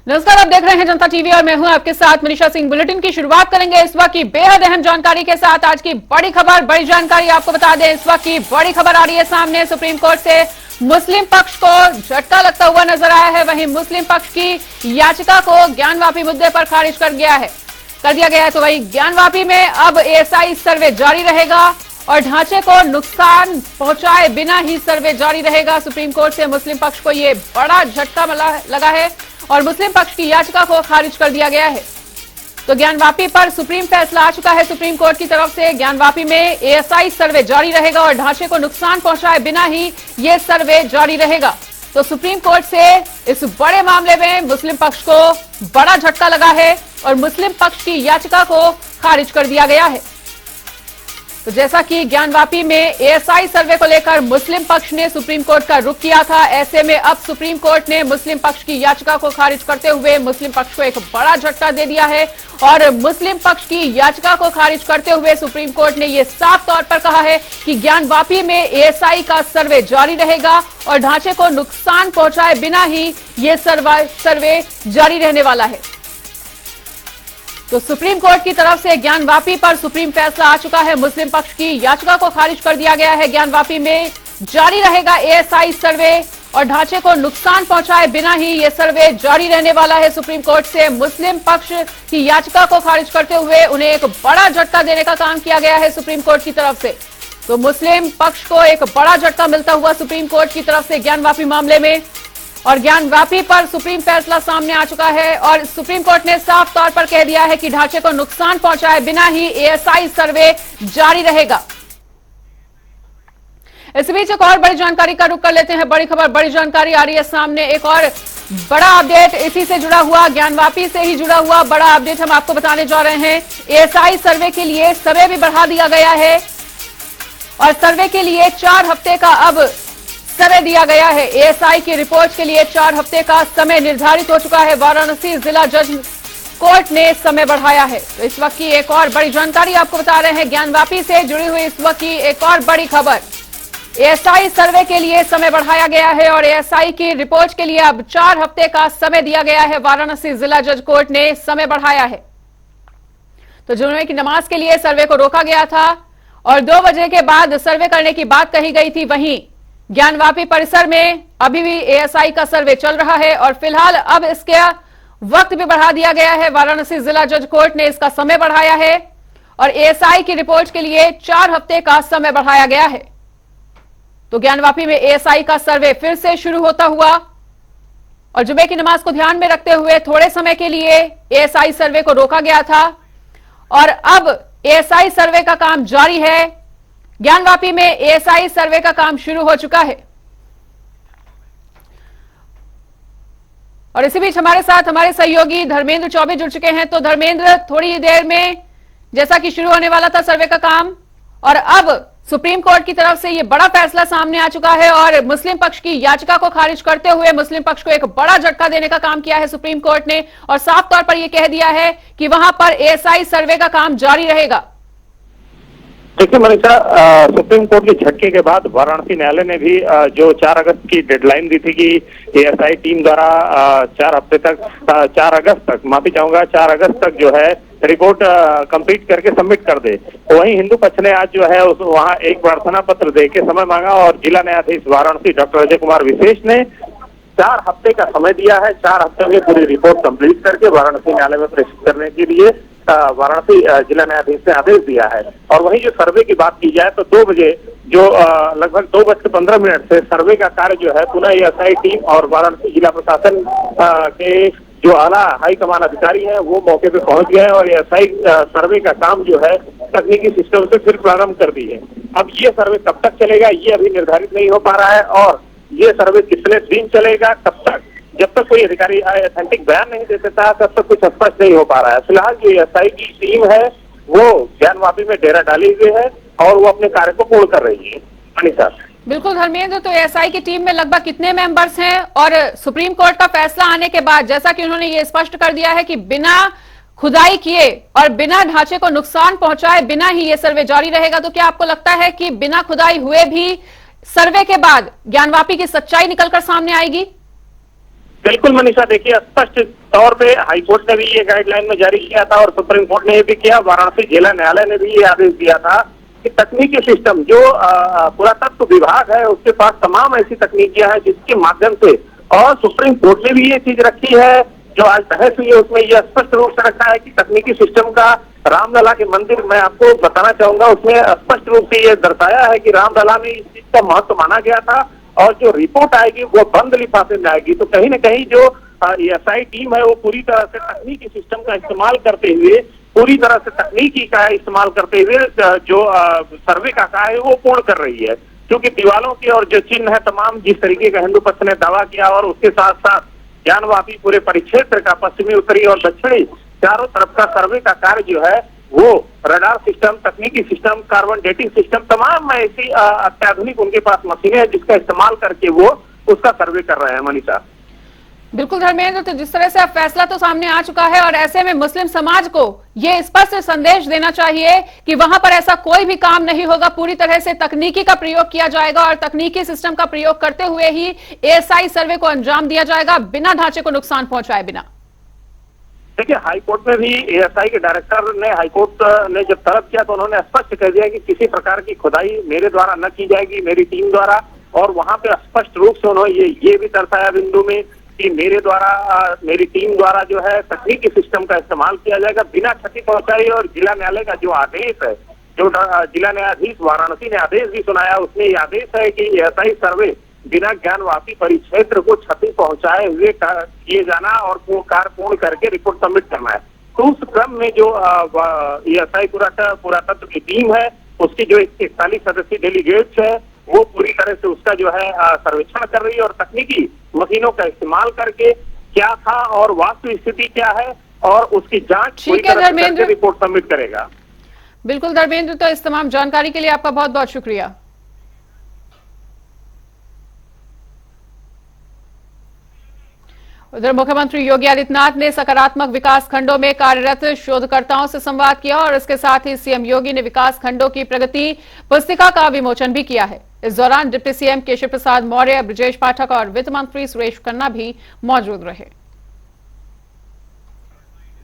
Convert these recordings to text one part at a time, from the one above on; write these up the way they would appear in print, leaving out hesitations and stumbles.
नमस्कार, आप देख रहे हैं जनता टीवी और मैं हूं आपके साथ मनीषा सिंह। बुलेटिन की शुरुआत करेंगे इस वक्त की बेहद अहम जानकारी के साथ। आज की बड़ी खबर, बड़ी जानकारी आपको बता दें। इस वक्त की बड़ी खबर आ रही है सामने। सुप्रीम कोर्ट से मुस्लिम पक्ष को झटका लगता हुआ नजर आया है। वहीं मुस्लिम पक्ष की याचिका को ज्ञानवापी मुद्दे पर खारिज कर दिया गया है। तो वही ज्ञानवापी में अब एएसआई सर्वे जारी रहेगा और ढांचे को नुकसान पहुंचाए बिना ही सर्वे जारी रहेगा। सुप्रीम कोर्ट से मुस्लिम पक्ष को यह बड़ा झटका लगा है और मुस्लिम पक्ष की याचिका को खारिज कर दिया गया है। तो ज्ञानवापी पर सुप्रीम फैसला आ चुका है सुप्रीम कोर्ट की तरफ से। ज्ञानवापी में एएसआई सर्वे जारी रहेगा और ढांचे को नुकसान पहुंचाए बिना ही यह सर्वे जारी रहेगा। तो सुप्रीम कोर्ट से इस बड़े मामले में मुस्लिम पक्ष को बड़ा झटका लगा है और मुस्लिम पक्ष की याचिका को खारिज कर दिया गया है। तो जैसा कि ज्ञानवापी में एएसआई सर्वे को लेकर मुस्लिम पक्ष ने सुप्रीम कोर्ट का रुख किया था, ऐसे में अब सुप्रीम कोर्ट ने मुस्लिम पक्ष की याचिका को खारिज करते हुए मुस्लिम पक्ष को एक बड़ा झटका दे दिया है। और मुस्लिम पक्ष की याचिका को खारिज करते हुए सुप्रीम कोर्ट ने यह साफ तौर पर कहा है कि ज्ञानवापी में एएसआई का सर्वे जारी रहेगा और ढांचे को नुकसान पहुंचाए बिना ही यह सर्वे जारी रहने वाला है। तो सुप्रीम कोर्ट की तरफ से ज्ञानवापी पर सुप्रीम फैसला आ चुका है। मुस्लिम पक्ष की याचिका को खारिज कर दिया गया है। ज्ञानवापी में जारी रहेगा एएसआई सर्वे और ढांचे को नुकसान पहुंचाए बिना ही यह सर्वे जारी रहने वाला है। सुप्रीम कोर्ट से मुस्लिम पक्ष की याचिका को खारिज करते हुए उन्हें एक बड़ा झटका देने का काम किया गया है सुप्रीम कोर्ट की तरफ से। तो मुस्लिम पक्ष को एक बड़ा झटका मिलता हुआ सुप्रीम कोर्ट की तरफ से ज्ञानवापी मामले में, और ज्ञानवापी पर सुप्रीम फैसला सामने आ चुका है और सुप्रीम कोर्ट ने साफ तौर पर कह दिया है कि ढांचे को नुकसान पहुंचाए बिना ही एएसआई सर्वे जारी रहेगा। इस बीच एक और बड़ी जानकारी का रुख कर लेते हैं। बड़ी खबर, बड़ी जानकारी आ रही है सामने। एक और बड़ा अपडेट इसी से जुड़ा हुआ, ज्ञानवापी से ही जुड़ा हुआ बड़ा अपडेट हम आपको बताने जा रहे हैं। एएसआई सर्वे के लिए समय भी बढ़ा दिया गया है और सर्वे के लिए 4 हफ्ते का अब समय दिया गया है। एएसआई की रिपोर्ट के लिए 4 हफ्ते का समय निर्धारित हो चुका है। वाराणसी जिला जज कोर्ट ने समय बढ़ाया है। तो इस वक्त की एक और बड़ी जानकारी आपको बता रहे हैं। ज्ञानवापी से जुड़ी हुई इस वक्त की एक और बड़ी खबर, एएसआई सर्वे के लिए समय बढ़ाया गया है और एएसआई की रिपोर्ट के लिए अब 4 हफ्ते का समय दिया गया है। वाराणसी जिला जज कोर्ट ने समय बढ़ाया है। तो जुमे की नमाज के लिए सर्वे को रोका गया था और 2 बजे के बाद सर्वे करने की बात कही गई थी। वहीं ज्ञानवापी परिसर में अभी भी एएसआई का सर्वे चल रहा है और फिलहाल अब इसके वक्त भी बढ़ा दिया गया है। वाराणसी जिला जज कोर्ट ने इसका समय बढ़ाया है और एएसआई की रिपोर्ट के लिए 4 हफ्ते का समय बढ़ाया गया है। तो ज्ञानवापी में एएसआई का सर्वे फिर से शुरू होता हुआ और जुमे की नमाज को ध्यान में रखते हुए थोड़े समय के लिए एएसआई सर्वे को रोका गया था और अब एएसआई सर्वे का काम जारी है। ज्ञानवापी में एएसआई सर्वे का काम शुरू हो चुका है। और इसी बीच हमारे साथ हमारे सहयोगी धर्मेंद्र चौबे जुड़ चुके हैं। तो धर्मेंद्र, थोड़ी देर में जैसा कि शुरू होने वाला था सर्वे का काम और अब सुप्रीम कोर्ट की तरफ से यह बड़ा फैसला सामने आ चुका है और मुस्लिम पक्ष की याचिका को खारिज करते हुए मुस्लिम पक्ष को एक बड़ा झटका देने का काम किया है सुप्रीम कोर्ट ने और साफ तौर पर यह कह दिया है कि वहां पर एएसआई सर्वे का काम जारी रहेगा। देखिए मनीषा, सुप्रीम कोर्ट के झटके के बाद वाराणसी न्यायालय ने भी जो 4 अगस्त की डेडलाइन दी थी कि एएसआई टीम द्वारा 4 अगस्त तक, माफी चाहूंगा, 4 अगस्त तक जो है रिपोर्ट कंप्लीट करके सबमिट कर दे। तो वहीं हिंदू पक्ष ने आज जो है वहां एक प्रार्थना पत्र दे के समय मांगा और जिला न्यायाधीश वाराणसी डॉक्टर अजय कुमार विशेष ने 4 हफ्ते का समय दिया है। 4 हफ्ते में पूरी रिपोर्ट कंप्लीट करके वाराणसी न्यायालय में प्रेषित करने के लिए वाराणसी जिला न्यायाधीश ने आदेश दिया है। और वहीं जो सर्वे की बात की जाए तो 2 बजे जो लगभग 2:15 से सर्वे का कार्य जो है पुनः एएसआई टीम और वाराणसी जिला प्रशासन के जो आला हाईकमान अधिकारी हैं वो मौके पे पहुंच गए और एएसआई सर्वे का काम जो है तकनीकी सिस्टम से फिर प्रारंभ कर दी है। अब ये सर्वे कब तक चलेगा ये अभी निर्धारित नहीं हो पा रहा है और ये सर्वे कितने दिन चलेगा, कब तक, जब तक कोई अधिकारी ऑथेंटिक बयान नहीं दे देता तब तक कुछ स्पष्ट नहीं हो पा रहा है। फिलहाल जो एएसआई की टीम है वो ज्ञानवापी में डेरा डाली हुई है और वो अपने कार्य को पूर्ण कर रही है। मनीषा, बिल्कुल धर्मेंद्र, तो एएसआई की टीम में लगभग कितने मेंबर्स हैं और सुप्रीम कोर्ट का फैसला आने के बाद जैसा कि उन्होंने ये स्पष्ट कर दिया है कि बिना खुदाई किए और बिना ढांचे को नुकसान पहुंचाए बिना ही ये सर्वे जारी रहेगा, तो क्या आपको लगता है कि बिना खुदाई हुए भी सर्वे के बाद ज्ञानवापी की सच्चाई निकलकर सामने आएगी? बिल्कुल मनीषा, देखिए स्पष्ट तौर पे हाईकोर्ट ने भी ये गाइडलाइन में जारी किया था और सुप्रीम कोर्ट ने ये भी किया, वाराणसी जिला न्यायालय ने भी ये आदेश दिया था कि तकनीकी सिस्टम जो पुरातत्व विभाग है उसके पास तमाम ऐसी तकनीकियां हैं जिसके माध्यम से, और सुप्रीम कोर्ट ने भी ये चीज रखी है जो आज बहस हुई है उसमें यह स्पष्ट रूप से रखा है कि तकनीकी सिस्टम का रामलला के मंदिर, मैं आपको बताना चाहूंगा, उसमें स्पष्ट रूप से यह दर्शाया है कि रामलला में इस चीज का महत्व माना गया था और जो रिपोर्ट आएगी वो बंद लिफाफे में आएगी। तो कहीं न कहीं जो एएसआई टीम है वो पूरी तरह से तकनीकी सिस्टम का इस्तेमाल करते हुए, पूरी तरह से तकनीकी का इस्तेमाल करते हुए जो सर्वे का कार्य है वो पूर्ण कर रही है, क्योंकि दीवालों की और जो चिन्ह है तमाम जिस तरीके का हिंदू पक्ष ने दावा किया और उसके साथ साथ ज्ञानवापी पूरे परिक्षेत्र का पश्चिमी, उत्तरी और दक्षिणी चारों तरफ का सर्वे का कार्य जो है वो रडार सिस्टम, तकनीकी सिस्टम, कार्बन डेटिंग सिस्टम, तमाम ऐसी अत्याधुनिक उनके पास मशीनें हैं जिसका इस्तेमाल करके वो उसका सर्वे कर रहे हैं। मनीषा, बिल्कुल धर्मेंद्र, तो जिस तरह से अब फैसला तो सामने आ चुका है और ऐसे में मुस्लिम समाज को ये स्पष्ट संदेश देना चाहिए कि वहां पर ऐसा कोई भी काम नहीं होगा, पूरी तरह से तकनीकी का प्रयोग किया जाएगा और तकनीकी सिस्टम का प्रयोग करते हुए ही एएसआई सर्वे को अंजाम दिया जाएगा, बिना ढांचे को नुकसान पहुंचाए बिना। देखिए, हाईकोर्ट में भी एएसआई के डायरेक्टर ने, हाईकोर्ट ने जब तलब किया तो उन्होंने स्पष्ट कह दिया कि किसी प्रकार की खुदाई मेरे द्वारा न की जाएगी, मेरी टीम द्वारा, और वहां पे स्पष्ट रूप से उन्होंने ये भी दर्शाया बिंदु में कि मेरे द्वारा, मेरी टीम द्वारा जो है तकनीकी सिस्टम का इस्तेमाल किया जाएगा बिना क्षति पहुंचाई। और जिला न्यायालय का जो आदेश है, जो जिला न्यायाधीश वाराणसी ने आदेश भी सुनाया, उसमें यह आदेश है कि एएसआई सर्वे बिना ज्ञानवापी परिक्षेत्र को क्षति पहुंचाए हुए किए जाना और कार्य पूर्ण करके रिपोर्ट सबमिट करना है। तो उस क्रम में जो एएसआई पुरातत्व की टीम है उसकी जो 41 सदस्यीय डेलीगेट्स है वो पूरी तरह से उसका जो है सर्वेक्षण कर रही है और तकनीकी मशीनों का इस्तेमाल करके क्या था और वास्तु स्थिति क्या है और उसकी जांच पूरी तरह से करके रिपोर्ट सबमिट करेगा। बिल्कुल धर्मेंद्र, तो इस तमाम जानकारी के लिए आपका बहुत बहुत शुक्रिया। उधर मुख्यमंत्री योगी आदित्यनाथ ने सकारात्मक विकास खंडों में कार्यरत शोधकर्ताओं से संवाद किया और इसके साथ ही सीएम योगी ने विकास खंडों की प्रगति पुस्तिका का विमोचन भी किया है। इस दौरान डिप्टी सीएम केशव प्रसाद मौर्य, ब्रजेश पाठक और वित्त मंत्री सुरेश खन्ना भी मौजूद रहे।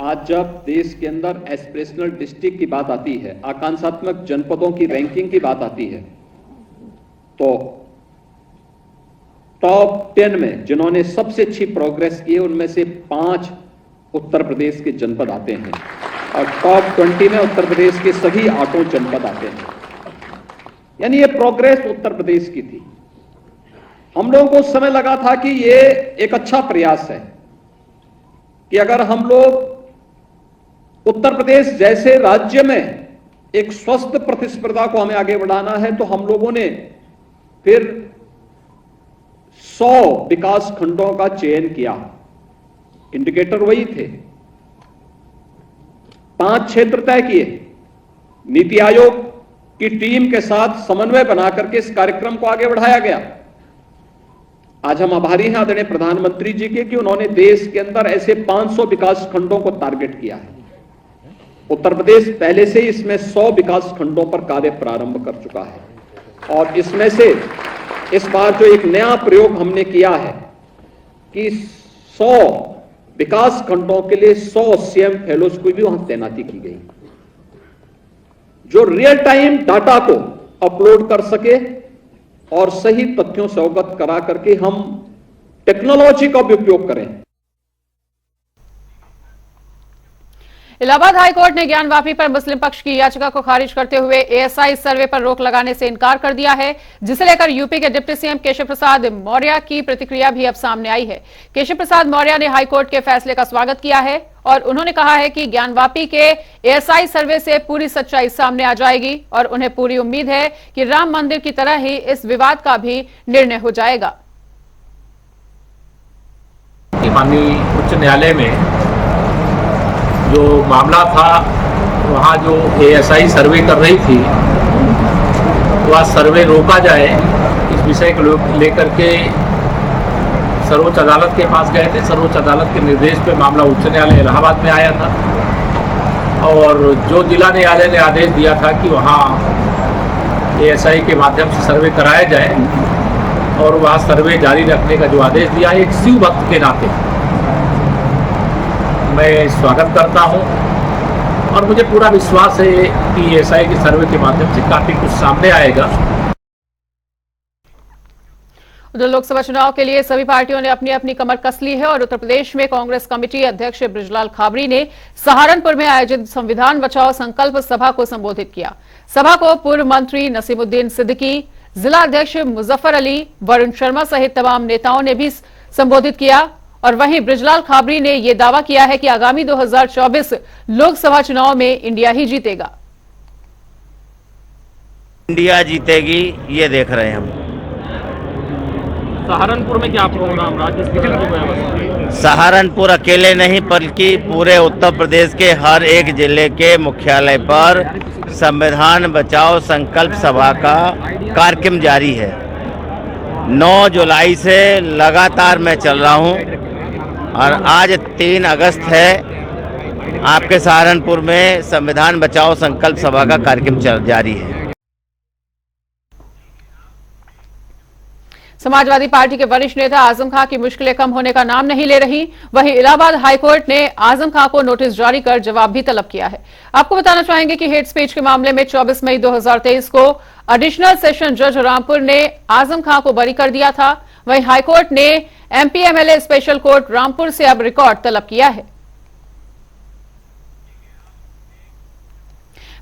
आज जब देश के अंदर एस्पिरेशनल डिस्ट्रिक्ट की बात आती है, आकांक्षात्मक जनपदों की रैंकिंग की बात आती है, तो टॉप 10 में जिन्होंने सबसे अच्छी प्रोग्रेस की है उनमें से 5 उत्तर प्रदेश के जनपद आते हैं और टॉप 20 में उत्तर प्रदेश के सभी 8 जनपद आते हैं। यानी ये प्रोग्रेस उत्तर प्रदेश की थी। हम लोगों को उस समय लगा था कि ये एक अच्छा प्रयास है कि अगर हम लोग उत्तर प्रदेश जैसे राज्य में एक स्वस्थ प्रतिस्पर्धा को हमें आगे बढ़ाना है तो हम लोगों ने फिर 100 विकास खंडों का चयन किया। इंडिकेटर वही थे, 5 क्षेत्र तय किए। नीति आयोग की टीम के साथ समन्वय बनाकर के इस कार्यक्रम को आगे बढ़ाया गया। आज हम आभारी हैं आदरणीय प्रधानमंत्री जी के कि उन्होंने देश के अंदर ऐसे 500 विकास खंडों को टारगेट किया है। उत्तर प्रदेश पहले से ही इसमें 100 विकास खंडों पर कार्य प्रारंभ कर चुका है और इसमें से इस बार जो एक नया प्रयोग हमने किया है कि 100 विकास खंडों के लिए 100 सीएम फेलोज को भी वहां तैनाती की गई जो रियल टाइम डाटा को अपलोड कर सके और सही तथ्यों से अवगत करा करके हम टेक्नोलॉजी का भी उपयोग करें। इलाहाबाद हाईकोर्ट ने ज्ञानवापी पर मुस्लिम पक्ष की याचिका को खारिज करते हुए एएसआई सर्वे पर रोक लगाने से इनकार कर दिया है, जिसे लेकर यूपी के डिप्टी सीएम केशव प्रसाद मौर्य की प्रतिक्रिया भी अब सामने आई है। केशव प्रसाद मौर्य ने हाईकोर्ट के फैसले का स्वागत किया है और उन्होंने कहा है कि ज्ञानवापी के एएसआई सर्वे से पूरी सच्चाई सामने आ जाएगी और उन्हें पूरी उम्मीद है कि राम मंदिर की तरह ही इस विवाद का भी निर्णय हो जाएगा। माननीय उच्च न्यायालय में जो मामला था वहाँ जो एएसआई सर्वे कर रही थी वह सर्वे रोका जाए इस विषय को लेकर के सर्वोच्च अदालत के पास गए थे। सर्वोच्च अदालत के निर्देश पे मामला उच्च न्यायालय इलाहाबाद में आया था और जो जिला न्यायालय ने आदेश दिया था कि वहाँ एएसआई के माध्यम से सर्वे कराया जाए और वहाँ सर्वे जारी रखने का जो आदेश दिया है, एक शिव भक्त के नाते मैं स्वागत करता हूँ और मुझे पूरा विश्वास है कि एसआई के सर्वे के माध्यम से काफी कुछ सामने आएगा। उधर लोकसभा चुनाव के लिए सभी पार्टियों ने अपनी अपनी कमर कस ली है और उत्तर प्रदेश में कांग्रेस कमेटी अध्यक्ष बृजलाल खाबरी ने सहारनपुर में आयोजित संविधान बचाओ संकल्प सभा को संबोधित किया। सभा को पूर्व मंत्री नसीमुद्दीन सिद्दीकी, जिला अध्यक्ष मुजफ्फर अली, वरुण शर्मा सहित तमाम नेताओं ने भी संबोधित किया। और वहीं बृजलाल खाबरी ने यह दावा किया है कि आगामी 2024 लोकसभा चुनाव में इंडिया ही जीतेगा। इंडिया जीतेगी ये देख रहे हैं हम। सहारनपुर में क्या प्रोग्राम रहा? सहारनपुर अकेले नहीं बल्कि पूरे उत्तर प्रदेश के हर एक जिले के मुख्यालय पर संविधान बचाओ संकल्प सभा का कार्यक्रम जारी है। 9 जुलाई से लगातार मैं चल रहा हूं और आज 3 अगस्त है। आपके सहारनपुर में संविधान बचाओ संकल्प सभा का कार्यक्रम जारी है। समाजवादी पार्टी के वरिष्ठ नेता आजम खां की मुश्किलें कम होने का नाम नहीं ले रही। वहीं इलाहाबाद हाईकोर्ट ने आजम खां को नोटिस जारी कर जवाब भी तलब किया है। आपको बताना चाहेंगे कि हेट स्पीच के मामले में 24 मई 2023 को एडिशनल सेशन जज रामपुर ने आजम खां को बरी कर दिया था। वहीं हाईकोर्ट ने MP MLA special court Rampur से अब रिकॉर्ड तलब किया है।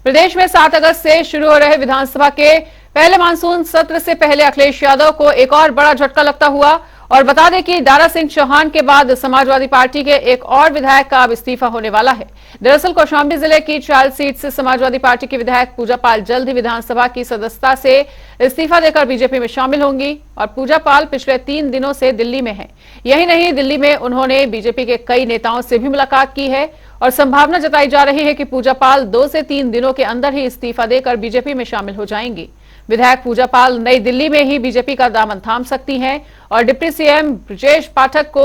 प्रदेश में 7 अगस्त से शुरू हो रहे विधानसभा के पहले मानसून सत्र से पहले अखिलेश यादव को एक और बड़ा झटका लगता हुआ। और बता दें कि दारा सिंह चौहान के बाद समाजवादी पार्टी के एक और विधायक का अब इस्तीफा होने वाला है। दरअसल कौशाम्बी जिले की चायल सीट से समाजवादी पार्टी की विधायक पूजा पाल जल्द ही विधानसभा की सदस्यता से इस्तीफा देकर बीजेपी में शामिल होंगी। और पूजा पाल पिछले 3 दिनों से दिल्ली में है। यही नहीं, दिल्ली में उन्होंने बीजेपी के कई नेताओं से भी मुलाकात की है और संभावना जताई जा रही है कि पूजा पाल 2 से 3 दिनों के अंदर ही इस्तीफा देकर बीजेपी में शामिल हो जाएंगी। विधायक पूजा पाल नई दिल्ली में ही बीजेपी का दामन थाम सकती हैं और डिप्टी सीएम ब्रजेश पाठक को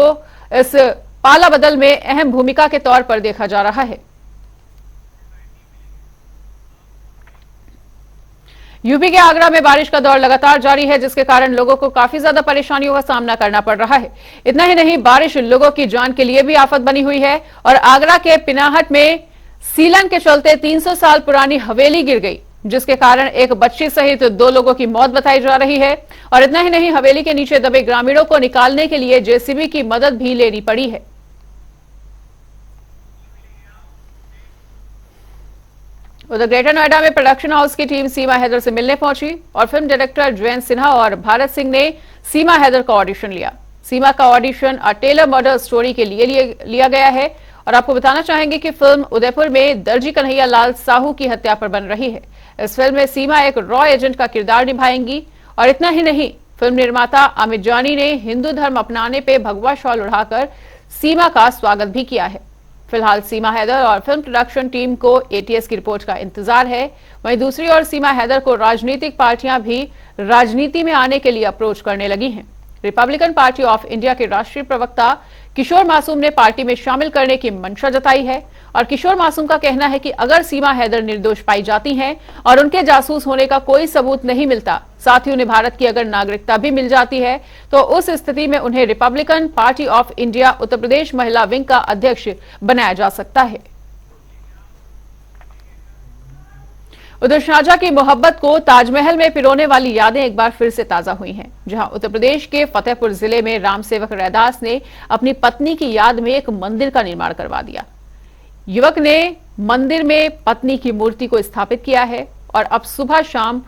इस पाला बदल में अहम भूमिका के तौर पर देखा जा रहा है। यूपी के आगरा में बारिश का दौर लगातार जारी है, जिसके कारण लोगों को काफी ज्यादा परेशानियों का सामना करना पड़ रहा है। इतना ही नहीं, बारिश लोगों की जान के लिए भी आफत बनी हुई है और आगरा के पिनाहट में सीलन के चलते 300 साल पुरानी हवेली गिर गई, जिसके कारण एक बच्ची सहित 2 लोगों की मौत बताई जा रही है। और इतना ही नहीं, हवेली के नीचे दबे ग्रामीणों को निकालने के लिए जेसीबी की मदद भी लेनी पड़ी है। उधर ग्रेटर नोएडा में प्रोडक्शन हाउस की टीम सीमा हैदर से मिलने पहुंची और फिल्म डायरेक्टर जयंत सिन्हा और भारत सिंह ने सीमा हैदर का ऑडिशन लिया। सीमा का audition a tailor murder story के लिए लिया गया है। और आपको बताना चाहेंगे कि फिल्म उदयपुर में दर्जी कन्हैया लाल साहू की हत्या पर बन रही है। इस फिल्म में सीमा एक रॉ एजेंट का किरदार निभाएंगी। और इतना ही नहीं, फिल्म निर्माता अमित जानी ने हिंदू धर्म अपनाने पे भगवा शॉल उड़ाकर सीमा का स्वागत भी किया है। फिलहाल सीमा हैदर और फिल्म प्रोडक्शन टीम को एटीएस की रिपोर्ट का इंतजार है। वहीं दूसरी ओर सीमा हैदर को राजनीतिक पार्टियां भी राजनीति में आने के लिए अप्रोच करने लगी हैं। रिपब्लिकन पार्टी ऑफ इंडिया के राष्ट्रीय प्रवक्ता किशोर मासूम ने पार्टी में शामिल करने की मंशा जताई है। और किशोर मासूम का कहना है कि अगर सीमा हैदर निर्दोष पाई जाती हैं और उनके जासूस होने का कोई सबूत नहीं मिलता, साथ ही उन्हें भारत की अगर नागरिकता भी मिल जाती है, तो उस स्थिति में उन्हें Republican party of India Uttar Pradesh महिला विंग का अध्यक्ष बनाया जा सकता है। उधर शाहजहां की मोहब्बत को ताजमहल में पिरोने वाली यादें एक बार फिर से ताजा हुई हैं, जहां उत्तर प्रदेश के फतेहपुर जिले में राम सेवक रैदास ने अपनी पत्नी की याद में एक मंदिर का निर्माण करवा दिया। युवक ने मंदिर में पत्नी की मूर्ति को स्थापित किया है और अब सुबह शाम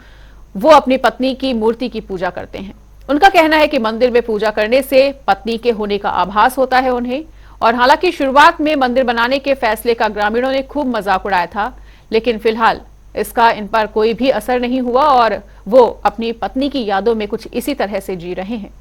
वो अपनी पत्नी की मूर्ति की पूजा करते हैं। उनका कहना है कि मंदिर में पूजा करने से पत्नी के होने का आभास होता है उन्हें। और हालांकि शुरुआत में मंदिर बनाने के फैसले का ग्रामीणों ने खूब मजाक उड़ाया था, लेकिन फिलहाल इसका इन पर कोई भी असर नहीं हुआ और वो अपनी पत्नी की यादों में कुछ इसी तरह से जी रहे हैं।